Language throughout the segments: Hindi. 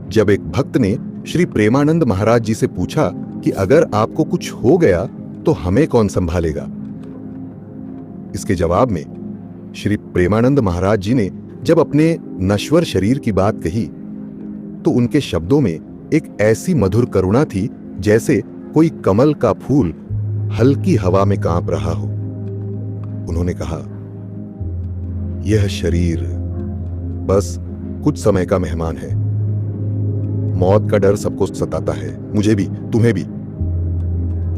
जब एक भक्त ने श्री प्रेमानंद महाराज जी से पूछा कि अगर आपको कुछ हो गया तो हमें कौन संभालेगा। इसके जवाब में श्री प्रेमानंद महाराज जी ने जब अपने नश्वर शरीर की बात कही तो उनके शब्दों में एक ऐसी मधुर करुणा थी जैसे कोई कमल का फूल हल्की हवा में कांप रहा हो। उन्होंने कहा, यह शरीर बस कुछ समय का मेहमान है। मौत का डर सबको सताता है, मुझे भी, तुम्हें भी।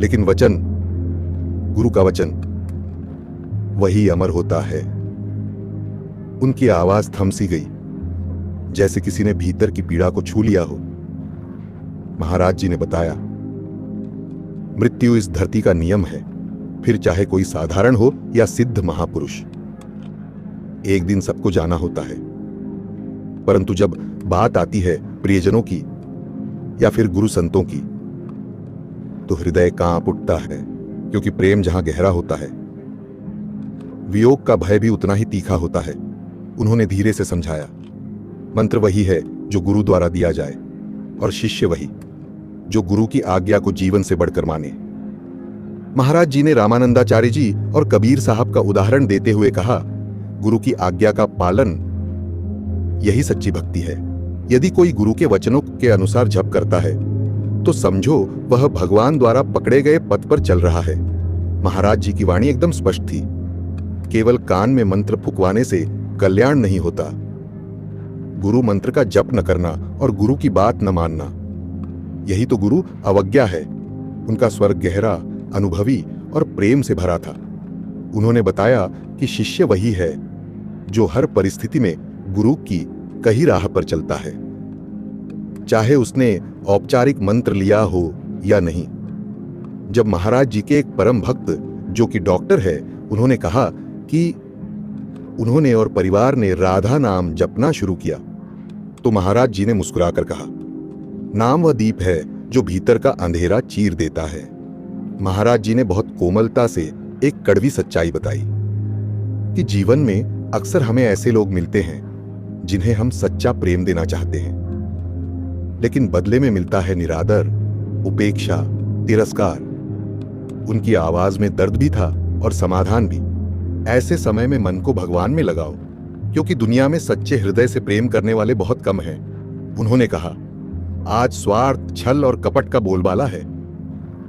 लेकिन वचन, गुरु का वचन, वही अमर होता है। उनकी आवाज थम सी गई, जैसे किसी ने भीतर की पीड़ा को छू लिया हो। महाराज जी ने बताया, मृत्यु इस धरती का नियम है, फिर चाहे कोई साधारण हो या सिद्ध महापुरुष। एक दिन सबको जाना होता है, परंतु जब बात आती है प्रियजनों की या फिर गुरु संतों की तो हृदय कांप उठता है, क्योंकि प्रेम जहां गहरा होता है वियोग का भय भी उतना ही तीखा होता है। उन्होंने धीरे से समझाया, मंत्र वही है जो गुरु द्वारा दिया जाए, और शिष्य वही जो गुरु की आज्ञा को जीवन से बढ़कर माने। महाराज जी ने रामानंदाचार्य जी और कबीर साहब का उदाहरण देते हुए कहा, गुरु की आज्ञा का पालन यही सच्ची भक्ति है। यदि कोई गुरु के वचनों के अनुसार जप करता है तो समझो वह भगवान द्वारा पकड़े गए पथ पर चल रहा है। महाराज जी की वाणी एकदम स्पष्ट थी, केवल कान में मंत्र फुकवाने से कल्याण नहीं होता। गुरु मंत्र का जप न करना और गुरु की बात न मानना, यही तो गुरु अवज्ञा है। उनका स्वर गहरा, अनुभवी और प्रेम से भरा था। उन्होंने बताया कि शिष्य वही है जो हर परिस्थिति में गुरु की कही राह पर चलता है, चाहे उसने औपचारिक मंत्र लिया हो या नहीं। जब महाराज जी के एक परम भक्त जो कि डॉक्टर है, उन्होंने कहा कि उन्होंने और परिवार ने राधा नाम जपना शुरू किया तो महाराज जी ने मुस्कुराकर कहा, नाम वह दीप है जो भीतर का अंधेरा चीर देता है। महाराज जी ने बहुत कोमलता से एक कड़वी सच्चाई बताई कि जीवन में अक्सर हमें ऐसे लोग मिलते हैं जिन्हें हम सच्चा प्रेम देना चाहते हैं, लेकिन बदले में मिलता है निरादर, उपेक्षा, तिरस्कार। उनकी आवाज में दर्द भी था और समाधान भी। ऐसे समय में मन को भगवान में लगाओ, क्योंकि दुनिया में सच्चे हृदय से प्रेम करने वाले बहुत कम हैं। उन्होंने कहा, आज स्वार्थ, छल और कपट का बोलबाला है।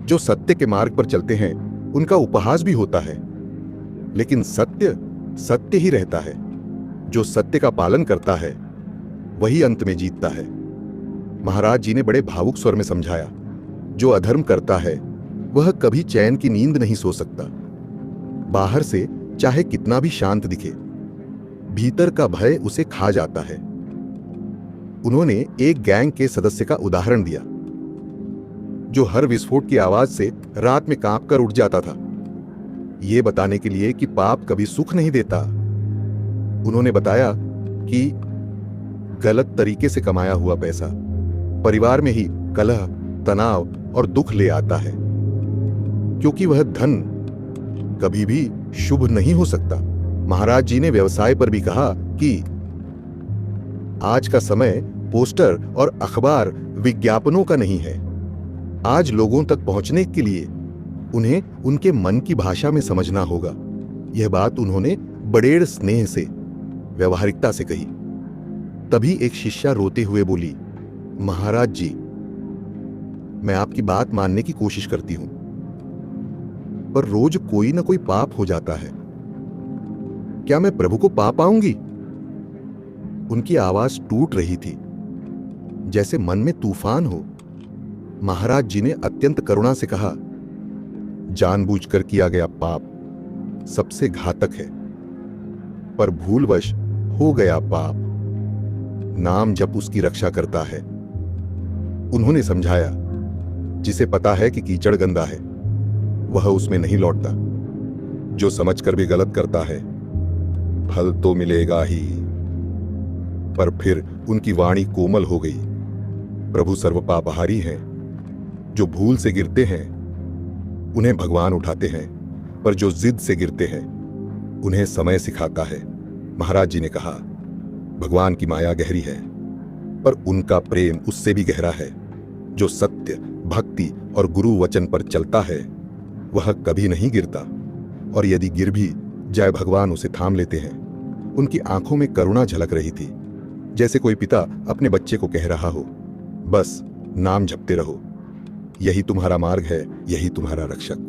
जो सत्य के मार्ग पर चलते हैं उनका उपहास भी होता है, लेकिन सत्य सत्य ही रहता है। जो सत्य का पालन करता है वही अंत में जीतता है। महाराज जी ने बड़े भावुक स्वर में समझाया, जो अधर्म करता है वह कभी चैन की नींद नहीं सो सकता। बाहर से चाहे कितना भी शांत दिखे, भीतर का भय उसे खा जाता है। उन्होंने एक गैंग के सदस्य का उदाहरण दिया जो हर विस्फोट की आवाज से रात में कांपकर उठ जाता था, यह बताने के लिए कि पाप कभी सुख नहीं देता। उन्होंने बताया कि गलत तरीके से कमाया हुआ पैसा परिवार में ही कलह, तनाव और दुख ले आता है, क्योंकि वह धन कभी भी शुभ नहीं हो सकता। महाराज जी ने व्यवसाय पर भी कहा कि आज का समय पोस्टर और अखबार विज्ञापनों का नहीं है। आज लोगों तक पहुंचने के लिए उन्हें उनके मन की भाषा में समझना होगा। यह बात उन्होंने बड़े स्नेह से, व्यवहारिकता से कही। तभी एक शिष्या रोते हुए बोली, महाराज जी, मैं आपकी बात मानने की कोशिश करती हूं, पर रोज कोई ना कोई पाप हो जाता है। क्या मैं प्रभु को पा पाऊंगी? उनकी आवाज टूट रही थी, जैसे मन में तूफान हो। महाराज जी ने अत्यंत करुणा से कहा, जानबूझकर किया गया पाप सबसे घातक है, पर भूलवश हो गया पाप नाम जप उसकी रक्षा करता है। उन्होंने समझाया, जिसे पता है कि कीचड़ गंदा है वह उसमें नहीं लौटता। जो समझकर भी गलत करता है फल तो मिलेगा ही। पर फिर उनकी वाणी कोमल हो गई। प्रभु सर्वपापहारी हैं। जो भूल से गिरते हैं उन्हें भगवान उठाते हैं, पर जो जिद से गिरते हैं उन्हें समय सिखाता है। महाराज जी ने कहा, भगवान की माया गहरी है, पर उनका प्रेम उससे भी गहरा है। जो सत्य, भक्ति और गुरु वचन पर चलता है वह कभी नहीं गिरता, और यदि गिर भी जाए भगवान उसे थाम लेते हैं। उनकी आंखों में करुणा झलक रही थी, जैसे कोई पिता अपने बच्चे को कह रहा हो, बस नाम जपते रहो, यही तुम्हारा मार्ग है, यही तुम्हारा रक्षक।